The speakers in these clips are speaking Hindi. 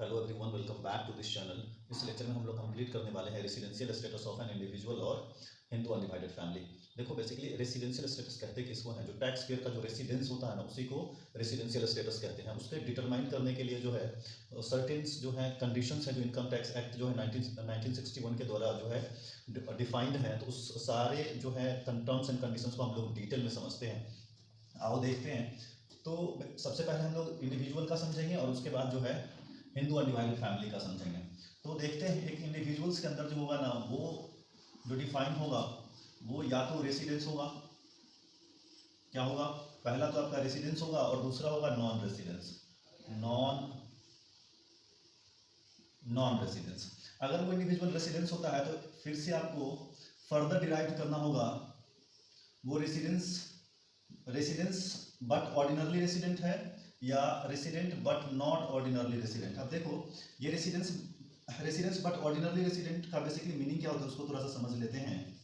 Hello everyone, welcome back to this channel. इस लेक्चर में हम लोग कंप्लीट करने वाले हैं residential status of an individual और हिंदू अनडिवाइडेड फैमिली। देखो, बेसिकली रेसिडेंशियल स्टेटस कहते हैं किसको हैं, जो टैक्स पेयर का जो रेसिडेंस होता है ना, उसी को रेसिडेंशियल स्टेटस कहते हैं। उसके डिटरमाइन करने के लिए जो है सर्टेन्स जो है कंडीशंस हैं, जो इनकम टैक्स एक्ट जो है 1961 के द्वारा जो है डिफाइंड है। तो उस सारे जो है टर्म्स एंड कंडीशंस को हम लोग डिटेल में समझते हैं। आओ देखते हैं। तो सबसे पहले हम लोग इंडिविजुअल का समझेंगे और उसके बाद जो है हिंदू अनडिवाइडेड फैमिली का समझेंगे। तो देखते हैं, एक इंडिविजुअल्स के अंदर जो होगा ना, वो जो डिफाइन होगा वो या तो रेसिडेंस होगा, क्या होगा, पहला तो आपका रेसिडेंस होगा और दूसरा होगा नॉन रेसिडेंस। नॉन रेसिडेंस, अगर वो इंडिविजुअल रेसिडेंस होता है तो फिर से आपको फर्दर डिराइव करना होगा वो रेसिडेंस बट ऑर्डिनरली रेसिडेंट है या resident but not ordinarily resident. अब देखो, ये रेसिडेंस बट ऑर्डिनरली रेसिडेंट का बेसिकली मीनिंग क्या होता है उसको थोड़ा सा समझ लेते हैं।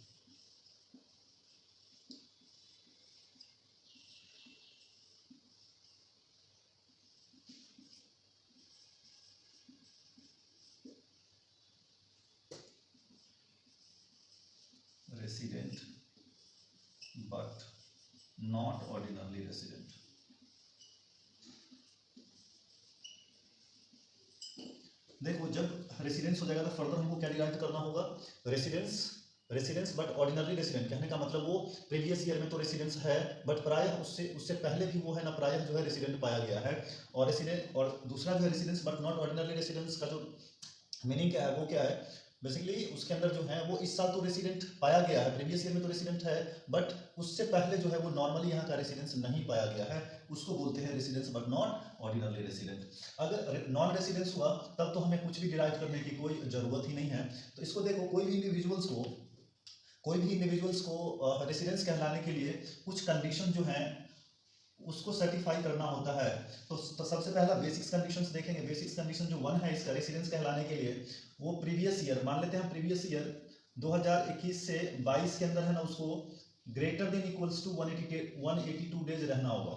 Resident but not ordinarily resident. देखो, जब रेसिडेंस हो जाएगा तो फर्दर हमको क्या डिराइव करना होगा, रेसिडेंस बट ऑर्डिनरी रेसिडेंट। कहने का मतलब वो प्रीवियस ईयर में तो रेसिडेंस है, बट प्रायः उससे पहले भी वो है ना, प्रायः जो है रेसिडेंट पाया गया है। और दूसरा जो है residence but not ordinary residence का जो मीनिंग क्या है, वो क्या है, बेसिकली उसके अंदर जो है वो इस साल तो रेसिडेंट पाया गया है, प्रीवियस ईयर में तो रेसिडेंट है, बट उससे पहले जो है वो नॉर्मली यहाँ का रेसिडेंस नहीं पाया गया है, उसको बोलते हैं residence but not ordinarily resident. अगर नॉन रेसिडेंस हुआ तब तो हमें कुछ भी डिराइव करने की कोई ज़रूरत ही नहीं है। तो इसको देखो, कोई भी इंडिविजुअल्स को रेसिडेंस कहलाने के लिए कुछ कंडीशन जो हैं उसको सर्टिफाई करना होता है। तो सबसे पहला बेसिक्स कंडीशंस देखेंगे। बेसिक्स कंडीशन जो 1 है इसका रेसिडेंस कहलाने के लिए, वो प्रीवियस ईयर, मान लेते हैं प्रीवियस ईयर 2021 से 22 के अंदर है ना, उसको greater than equals to 182 days रहना होगा।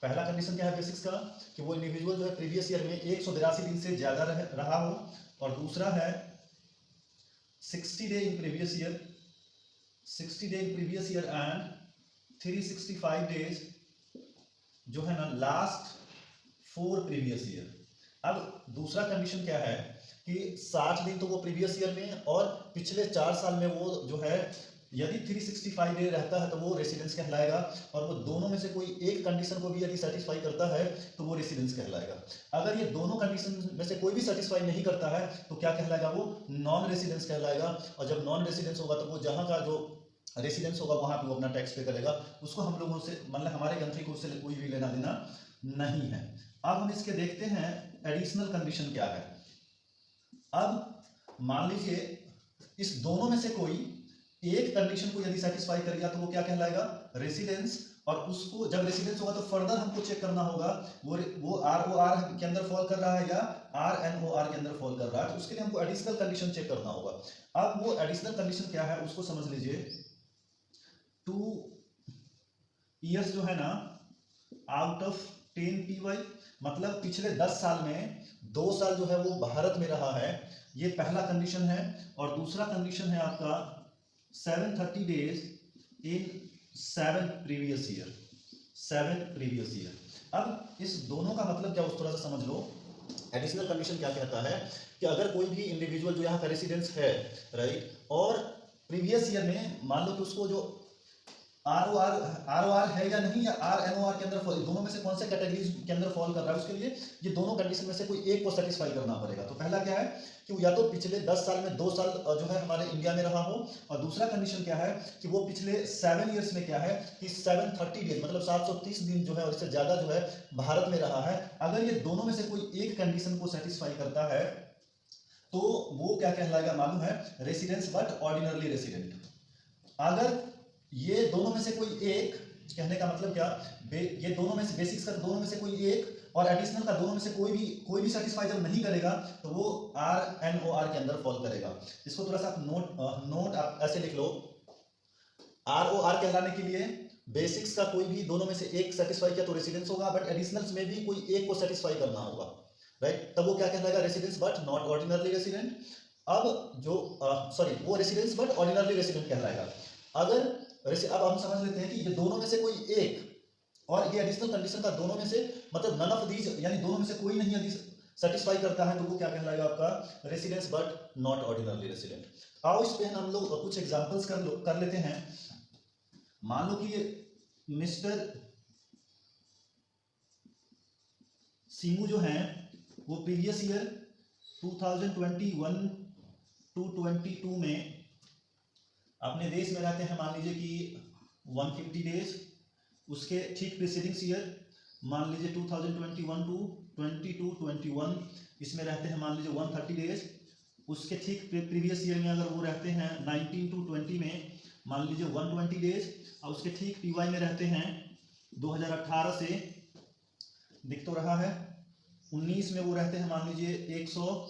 पहला कंडीशन क्या है बेसिक्स का, कि वो इंडिविजुअल जो है प्रीवियस ईयर में 182 दिन से ज्यादा रहा हो। और दूसरा है 60 day in previous year and 365 days जो है ना लास्ट 4 प्रीवियस ईयर। अब दूसरा कंडीशन क्या है कि 60 दिन तो वो प्रीवियस ईयर में, और पिछले 4 साल में वो जो है यदि 365 डे रहता है तो वो रेसिडेंस कहलाएगा। और वो दोनों में से कोई एक कंडीशन को भी यदि सेटिस्फाई करता है तो वो रेसिडेंस कहलाएगा। अगर ये दोनों कंडीशन में से कोई भी सेटिस्फाई नहीं करता है तो क्या कहलाएगा, वो नॉन रेसिडेंस कहलाएगा। और जब नॉन रेसिडेंस होगा तो वो जहाँ का जो रेसिडेंस होगा वहां पे वो अपना टैक्स पे करेगा, उसको हम लोगों से, मतलब हमारे कंट्री को उससे कोई भी लेना देना नहीं है। अब हम इसके देखते हैं एडिशनल कंडीशन क्या है। अब मान लीजिए इस दोनों में से कोई एक कंडीशन को यदि सेटिस्फाई कर गया तो वो क्या कहलाएगा, रेसिडेंस। और उसको जब रेसिडेंस होगा तो फर्दर हमको चेक करना होगा वो ROR के अंदर फॉल कर रहा है या RNOR के अंदर फॉल कर रहा है। तो उसके लिए हमको एडिशनल कंडीशन चेक करना होगा। अब वो एडिशनल कंडीशन क्या है उसको समझ लीजिए। 2 ईयर्स जो है ना आउट ऑफ 10 PY, मतलब पिछले 10 साल में 2 साल जो है वो भारत में रहा है, ये पहला कंडीशन है। और दूसरा कंडीशन है आपका 730 डेज इन 7 प्रीवियस ईयर। अब इस दोनों का मतलब क्या, उस थोड़ा सा समझ लो। एडिशनल कंडीशन क्या कहता है कि अगर कोई भी इंडिविजुअल जो यहाँ का रेसिडेंस है, राइट, और प्रीवियस ईयर में मान लो कि उसको जो ROR है या नहीं, या RNOR के अंदर फॉल, दोनों में से कौन से कैटेगरीज के अंदर फॉल कर रहा है, उसके लिए ये दोनों कंडीशन में से कोई एक को सेटिस्फाई करना पड़ेगा। तो पहला क्या है कि या तो पिछले 10 साल में 2 साल जो है हमारे इंडिया में रहा हो, और दूसरा कंडीशन क्या है कि वो पिछले 7 ईयर्स में क्या है कि 730 डेज मतलब 730 दिन जो है और इससे ज्यादा जो है भारत में रहा है। अगर ये दोनों में से कोई एक कंडीशन को सेटिस्फाई करता है तो वो क्या कहलाएगा मालूम है, रेसिडेंस बट ऑर्डिनरली रेसिडेंट। अगर ये दोनों में से कोई एक, कहने का मतलब क्या, ये दोनों में से बेसिक्स का दोनों में से कोई एक और एडिशनल का दोनों में से कोई भी सेटिस्फाई जब नहीं करेगा तो वो RNOR के अंदर फॉल करेगा। इसको थोड़ा सा नोट आप ऐसे लिख लो। ROR कहलाने के लिए बेसिक्स का कोई भी दोनों में से एक सेटिस्फाई किया तो रेसिडेंस होगा, बट एडिशनल्स में भी कोई एक को सेटिस्फाई करना होगा। राइट, तब वो क्या कहलाएगा, residence but not ordinarily resident. अब जो वो रेसिडेंस बट ऑर्डिनरली रेसिडेंट कहलाएगा। अगर अब हम समझ लेते हैं कि ये दोनों में से कोई एक, और ये एडिशनल कंडीशन का दोनों में से मतलब नन ऑफ दीज, यानी दोनों में से कोई नहीं यदि सेटिस्फाई करता है तो वो क्या कहलाएगा आपका residence but not ordinarily resident. आओ इस पे हम लोग कुछ एग्जांपल्स कर लेते हैं। मान लो कि ये मिस्टर सीमू जो हैं वो प्रीवियस ईयर 2021 टू 22 में अपने देश में रहते हैं, मान लीजिए कि 150 डेज। उसके ठीक प्रीसीडिंग्स ईयर मान लीजिए 2021 टू 22-21 इसमें रहते हैं मान लीजिए 130 डेज। उसके ठीक प्रीवियस ईयर में अगर वो रहते हैं 19 टू 20 में मान लीजिए 120 डेज। और उसके ठीक पीवाई में रहते हैं 2018 से दिख तो रहा है 19 में वो रहते हैं मान लीजिए 100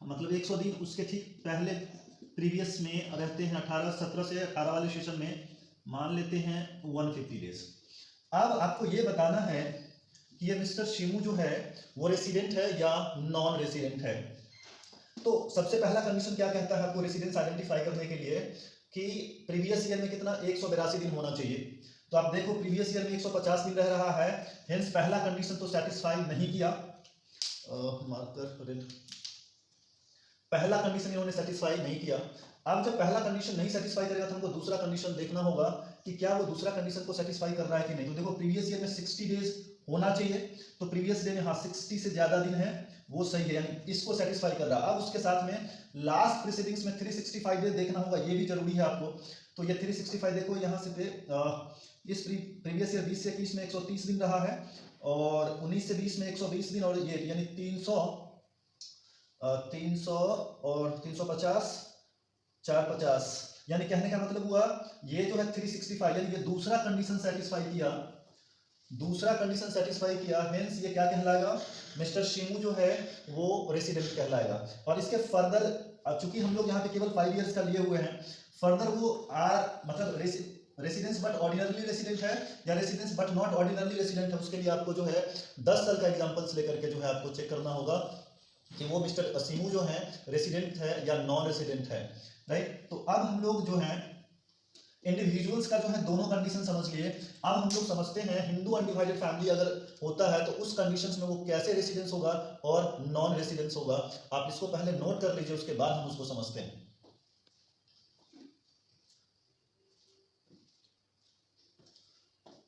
मतलब 100 दिन। उसके ठीक पहले प्रीवियस में रहते हैं 17 से 18 वाले सेशन में मान लेते हैं 150 डेज। अब आपको ये बताना है कि ये मिस्टर शिमू जो है वो रेसिडेंट है या नॉन रेसिडेंट है। तो सबसे पहला कंडीशन क्या कहता है आपको रेसिडेंस आइडेंटिफाई करने के लिए कि प्रीवियस ईयर में कितना 182 दिन होना चाहिए। तो आप देखो प्रीवियस ईयर में 150 दिन रह रहा है, हेंस पहला कंडीशन तो सेटिस्फाई नहीं किया। पहला कंडीशन इन्होंने सेटिस्फाई नहीं किया। अब जब पहला कंडीशन नहीं सेटिस्फाई करेगा तो हमको दूसरा कंडीशन देखना होगा कि क्या वो दूसरा कंडीशन को सेटिस्फाई कर रहा है कि नहीं। तो देखो प्रीवियस ईयर में 60 डेज होना चाहिए, तो प्रीवियस ईयर में हाँ 60 से ज्यादा दिन है वो सही है, यानी इसको सेटिस्फाई कर रहा है। अब उसके साथ में लास्ट प्रीसीडिंग्स में 365 डेज देखना होगा, ये भी जरूरी है आपको। तो ये 365 देखो यहाँ से इस प्रीवियस ईयर 20 से 21 में 130 दिन रहा है और 19 से 20 में 120 दिन और ये यानी 300 और 350 450, यानी कहने का मतलब हुआ ये जो है 365 यानी ये दूसरा कंडीशन सेटिस्फाई किया, हेंस ये क्या कहलाएगा मिस्टर शिमू जो है वो रेसिडेंट कहलाएगा। और इसके फर्दर चूंकि हम लोग यहाँ पे केवल 5 इयर्स का लिए हुए हैं, फर्दर वो मतलब रेसिडेंस बट ऑर्डिनरली रेसिडेंट है या residence but not ordinarily resident है, उसके लिए आपको जो है 10 साल का एग्जांपल्स लेकर के जो है आपको चेक करना होगा कि वो मिस्टर शिमू जो है रेसिडेंट है या नॉन रेसिडेंट है, राइट। तो अब हम लोग जो है इंडिविजुअल्स का जो है दोनों कंडीशन समझ लिए। अब हम लोग समझते हैं हिंदू अनडिवाइडेड फैमिली अगर होता है तो उस कंडीशंस में वो कैसे रेसिडेंस होगा और नॉन रेसिडेंस होगा। आप इसको पहले नोट कर लीजिए, उसके बाद हम उसको समझते हैं।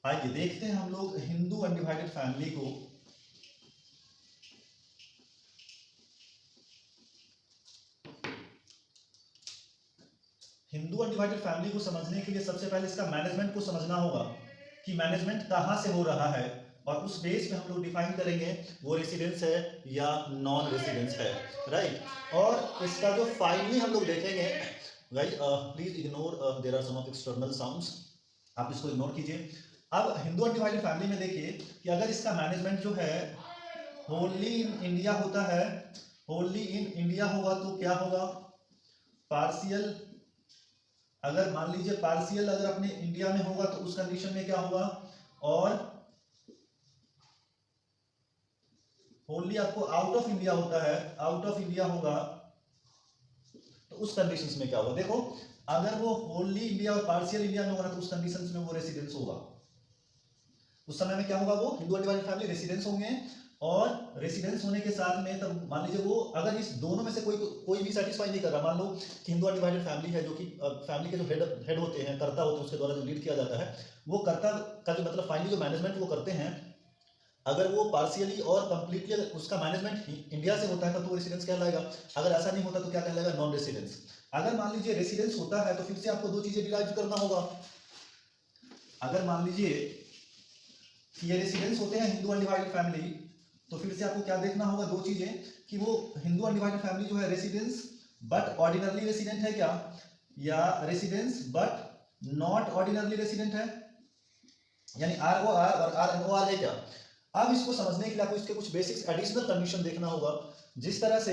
आइए देखते हैं हम लोग हिंदू अनडिवाइडेड फैमिली को। हिंदू अनडिवाइडेड फैमिली को समझने के लिए सबसे पहले इसका मैनेजमेंट को समझना होगा कि मैनेजमेंट कहां से हो रहा है, और उस बेस पे हम लोग डिफाइन करेंगे वो रेसिडेंस है या नॉन रेसिडेंस है, राइट। और इसका जो फाइनली हम लोग देखेंगे, right, please ignore there are some of external sounds, आप इसको इग्नोर कीजिए। अब हिंदू अनडिवाइडेड फैमिली में देखिए कि अगर इसका मैनेजमेंट जो है होली इन इंडिया होता है, होली इन इंडिया होगा तो क्या होगा, पार्शियल। अगर मान लीजिए पार्शियल अगर अपने इंडिया में होगा तो उस कंडीशन में क्या होगा, और होली आपको आउट ऑफ इंडिया होता है, आउट ऑफ इंडिया होगा तो उस कंडीशंस में क्या होगा। देखो अगर वो होली इंडिया और पार्शियल इंडिया में होगा तो उस कंडीशंस में वो रेसिडेंस होगा, उस समय में क्या होगा, वो हिंदू अनडिवाइडेड फैमिली रेसिडेंस होंगे। और रेसिडेंस होने के साथ में तब मान लीजिए वो अगर इस दोनों में से कोई भी सेटिस्फाई नहीं कर रहा, मान लो कि हिंदू अनडिवाइडेड फैमिली है जो कि फैमिली के जो हेड होते हैं, कर्ता होते हैं, उसके द्वारा जो लीड किया जाता है, वो कर्ता का जो मतलब फाइनली जो मैनेजमेंट वो करते हैं, अगर वो पार्शियली और कंप्लीटली उसका मैनेजमेंट इंडिया से होता है तो वो रेसिडेंस कहलाएगा। अगर ऐसा नहीं होता तो क्या कहलाएगा, नॉन रेसिडेंस। अगर मान लीजिए रेसिडेंस होता है तो फिर से आपको दो चीजें डिराइव करना होगा। अगर मान लीजिए ये रेसिडेंस होते हैं हिंदू अनडिवाइडेड फैमिली, तो फिर से आपको क्या देखना होगा, दो चीजें, कि वो हिंदू अनडिवाइडेड फैमिली जो है रेसिडेंस बट ऑर्डिनरली रेसिडेंट है क्या, या residence but not ordinarily resident है, यानी ROR और RNOR है क्या। अब इसको समझने के लिए आपको इसके कुछ बेसिक्स एडिशनल कंडीशन देखना होगा। जिस तरह से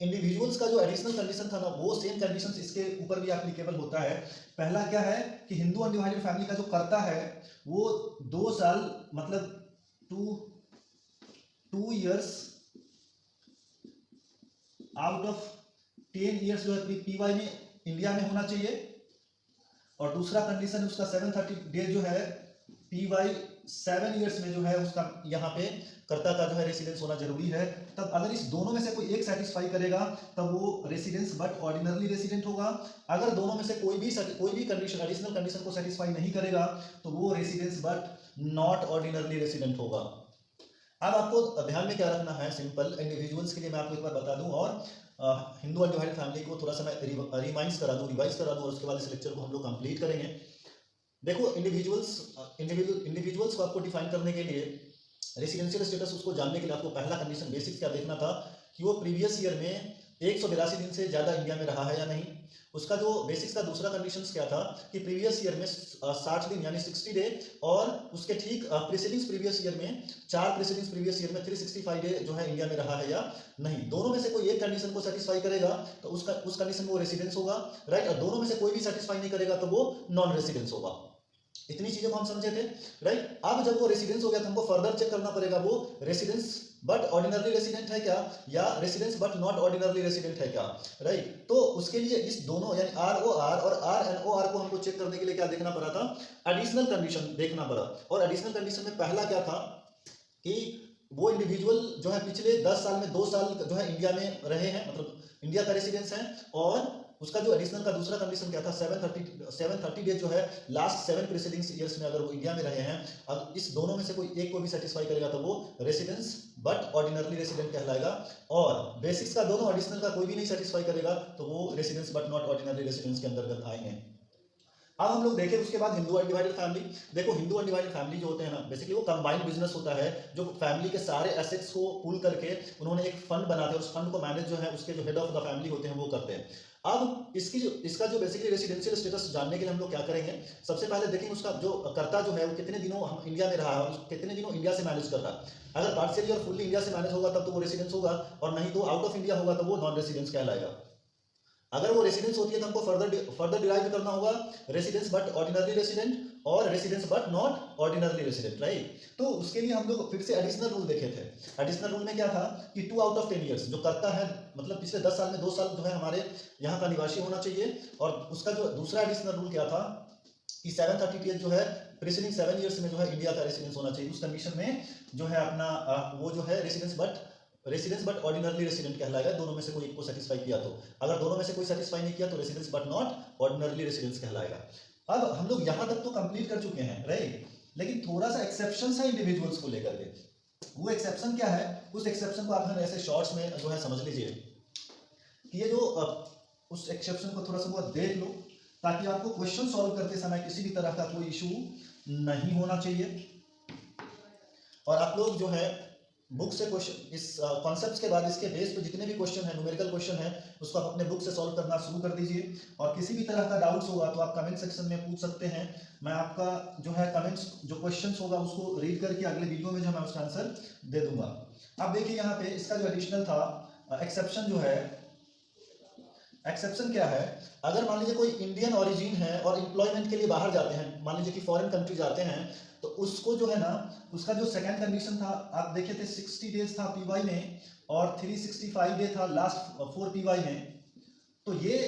इंडिविजुअल्स का जो एडिशनल कंडीशन था ना, वो सेम कंडीशंस इसके ऊपर भी एप्लीकेबल होता है। पहला क्या है कि हिंदू अनडिवाइडेड फैमिली का जो कर्ता है वो 2 साल मतलब 2 2 years आउट ऑफ 10 years जो है पीवाई में इंडिया में होना चाहिए, और दूसरा कंडीशन उसका 730 डेज जो है पीवाई 7 years में जो है उसका यहाँ पे कर्ता का जो है रेसिडेंस होना जरूरी है। तब अगर इस दोनों में से कोई एक सेटिस्फाई करेगा तब वो रेसिडेंस बट ऑर्डिनरली रेसिडेंट होगा। अगर दोनों में से कोई भी कंडीशन एडिशनल कंडीशन को सेटिस्फाई नहीं करेगा तो वो residence but not ordinarily resident होगा। अब आपको ध्यान में क्या रखना है, सिंपल इंडिविजुअल्स के लिए मैं आपको एक बार बता दूं और हिंदू अनडिवाइडेड फैमिली को थोड़ा सा मैं रिवाइज करा दूं और उसके बाद इस लेक्चर को हम लोग कंप्लीट करेंगे। देखो इंडिविजुअल्स को आपको डिफाइन करने के लिए रेसिडेंशियल स्टेटस उसको जानने के लिए आपको पहला कंडीशन बेसिक्स क्या देखना था कि वो प्रीवियस ईयर में 182 दिन से ज़्यादा इंडिया में रहा है या नहीं। उसका जो बेसिक्स का दूसरा कंडीशन क्या था कि प्रीवियस ईयर में 60 दिन यानी 60 डे, और उसके ठीक प्रीसीडिंग्स प्रीवियस ईयर में 4 प्रीसीडिंग्स प्रीवियस ईयर में 365 डे जो है इंडिया में रहा है या नहीं। दोनों में से कोई एक कंडीशन को सेटिस्फाई करेगा तो उस कंडीशन में वो रेसिडेंस होगा, राइट। और दोनों में से कोई भी सेटिस्फाई नहीं करेगा तो वो नॉन रेसिडेंस होगा। इतनी चीजें को हम समझे थे, राइट। अब जब वो रेसिडेंस हो गया तो हमको फर्दर चेक करना पड़ेगा वो रेसिडेंस बट ऑर्डिनरली रेसिडेंट है क्या या residence but not ordinarily resident है क्या, राइट। तो उसके लिए इस दोनों यानी ROR और RNOR को हमको चेक करने के लिए क्या देखना पड़ा था, एडिशनल कंडीशन देखना पड़ा। और एडिशनल कंडीशन में पहला क्या था कि वो इंडिविजुअल जो है पिछले 10 साल में 2 साल जो है इंडिया में रहे हैं, मतलब इंडिया का रेसिडेंस है। और उसका जो एडिशनल का दूसरा कंडीशन क्या था, 730 डेज जो है लास्ट 7 प्रीसीडिंग्स ईयर्स में अगर वो इंडिया में रहे हैं। अब इस दोनों में से कोई एक को भी सेटिस्फाई करेगा तो वो रेसिडेंस बट ऑर्डिनरली रेसिडेंट कहलाएगा। और बेसिक्स का दोनों एडिशनल का कोई भी नहीं सेटिस्फाई करेगा तो वो residence but not ordinarily residence के अंतर्गत आएंगे। अब हम लोग देखें उसके बाद हिंदू अनडिवाइडेड फैमिली। देखो हिंदू अनडिवाइडेड फैमिली जो होते हैं ना, बेसिकली वो कंबाइंड बिजनेस होता है जो फैमिली के सारे एसेट्स को पूल करके उन्होंने एक फंड बनाते हैं, उस फंड को मैनेज जो है उसके जो हेड ऑफ द फैमिली होते हैं वो करते हैं। अब इसका जो बेसिकली रेसिडेंशियल स्टेटस जानने के लिए हम लोग क्या करेंगे, सबसे पहले देखेंगे उसका जो कर्ता जो है वो कितने दिनों हम इंडिया में रहा है और कितने दिनों इंडिया से मैनेज कर रहा है। अगर पार्शियली और फुल्ली इंडिया से मैनेज होगा तब तो वो रेसिडेंस होगा, और नहीं तो आउट ऑफ इंडिया होगा तो वो नॉन रेसिडेंस कहलाएगा। अगर वो रेसिडेंस होती है तो हमको फर्दर डिराइव करना होगा रेसिडेंस बट ऑर्डिनरली रेसिडेंट और residence but not ordinarily resident, right. तो उसके लिए हम लोग फिर से एडिशनल रूल देखे थे। एडिशनल रूल में क्या था कि 2 आउट ऑफ 10 ईयर्स जो करता है, मतलब पिछले 10 साल में 2 साल जो है हमारे यहाँ का निवासी होना चाहिए। और उसका जो दूसरा एडिशनल रूल क्या था कि 730 डेज जो है प्रीसीडिंग 7 ईयर्स में जो है इंडिया का रेसिडेंस होना चाहिए। उस कंडीशन में जो है अपना वो जो है रेसिडेंस बट ऑर्डिनरली रेसिडेंट कहलाएगा, दोनों में से कोई एक को सेटिस्फाई किया तो। अगर दोनों में से कोई सेटिस्फाई नहीं किया तो residence but not ordinarily residence कहलाएगा। अब हम लोग यहां तक तो कंप्लीट कर चुके हैं, राइट। लेकिन थोड़ा सा एक्सेप्शन है इंडिविजुअल्स को लेकर के। वो एक्सेप्शन क्या है, उस एक्सेप्शन को आप ऐसे शॉर्ट्स में जो है समझ लीजिए कि ये जो उस एक्सेप्शन को थोड़ा सा बहुत देख लो ताकि आपको क्वेश्चन सॉल्व करते समय किसी भी तरह का कोई इशू नहीं होना चाहिए। और आप लोग जो है बुक से क्वेश्चन इस कॉन्सेप्ट्स के बाद इसके बेस पे जितने भी क्वेश्चन है, न्यूमेरिकल क्वेश्चन है, उसको आप अपने बुक से सॉल्व करना शुरू कर दीजिए। और किसी भी तरह का डाउट्स होगा तो आप कमेंट सेक्शन में पूछ सकते हैं। मैं आपका जो है कमेंट्स जो क्वेश्चंस होगा उसको रीड करके अगले वीडियो में जो मैं उसका आंसर दे दूंगा। अब देखिए यहाँ पे इसका जो एडिशनल था एक्सेप्शन जो है, एक्सेप्शन क्या है, अगर मान लीजिए कोई इंडियन ओरिजिन है और एम्प्लॉयमेंट के लिए बाहर जाते हैं, मान लीजिए कि फॉरेन कंट्री जाते हैं, तो उसको जो है ना उसका जो सेकंड कंडीशन था आप देखे थे 60 डेज था पीवाई में और 365 डे था लास्ट 4 पीवाई में। तो ये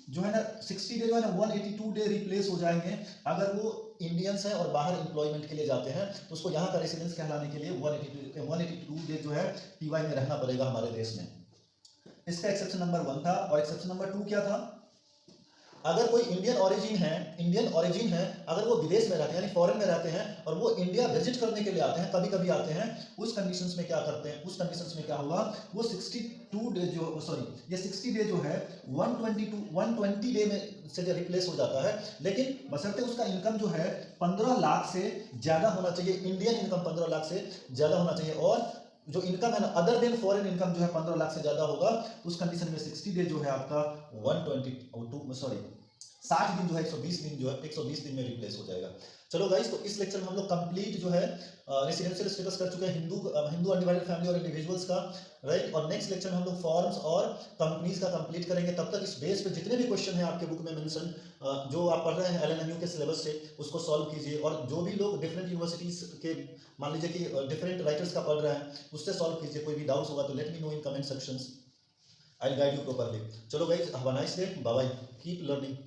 जो है ना 60 डे जो है ना 182 डे रिप्लेस हो जाएंगे अगर वो इंडियंस हैं और बाहर एम्प्लॉयमेंट के लिए जाते हैं, तो उसको यहाँ का रेसिडेंस कहलाने के लिए 182 डे जो है पीवाई में रहना पड़ेगा हमारे देश में। इसका एक्सेप्शन नंबर 1 था। और एक्सेप्शन नंबर 2 क्या था, अगर कोई इंडियन ओरिजिन है अगर वो विदेश में रहते हैं यानी फॉरेन में रहते हैं और वो इंडिया विजिट करने के लिए आते हैं, कभी कभी आते हैं, उस कंडीशंस में क्या करते हैं, उस कंडीशंस में क्या होगा, वो 62 डे ये 60 डे जो है 120 डे में से जो रिप्लेस हो जाता है। लेकिन बशर्ते उसका इनकम जो है 15 लाख से ज्यादा होना चाहिए, इंडियन इनकम 15 लाख से ज्यादा होना चाहिए। और जो इनकम है ना अदर देन फॉरेन इनकम जो है 15 लाख से ज्यादा होगा, उस कंडीशन में 60 डे जो है आपका 60 दिन जो है 120 दिन में रिप्लेस हो जाएगा। चलो गाइस, तो इस लेक्चर में हम लोग कंप्लीट जो है रेसिडेंशियल स्टेटस कर चुके हैं हिंदू अनडिवाइडेड फैमिली और इंडिविजुअल्स का, राइट। और नेक्स्ट लेक्चर में हम लोग फॉर्म्स और कंपनीज का कंप्लीट करेंगे। तब तक इस बेस पे जितने भी क्वेश्चन है आपके बुक में मेंशन, जो आप पढ़ रहे हैं एलएनएमयू के सिलेबस से, उसको सॉल्व कीजिए। और जो भी लोग डिफरेंट यूनिवर्सिटीज के, मान लीजिए कि डिफरेंट राइटर्स का पढ़ रहे हैं, उससे सॉल्व कीजिए। कोई भी डाउट्स होगा तो let me know in comment sections, I will guide you properly. चलो guys, have a nice day, bye bye, keep learning.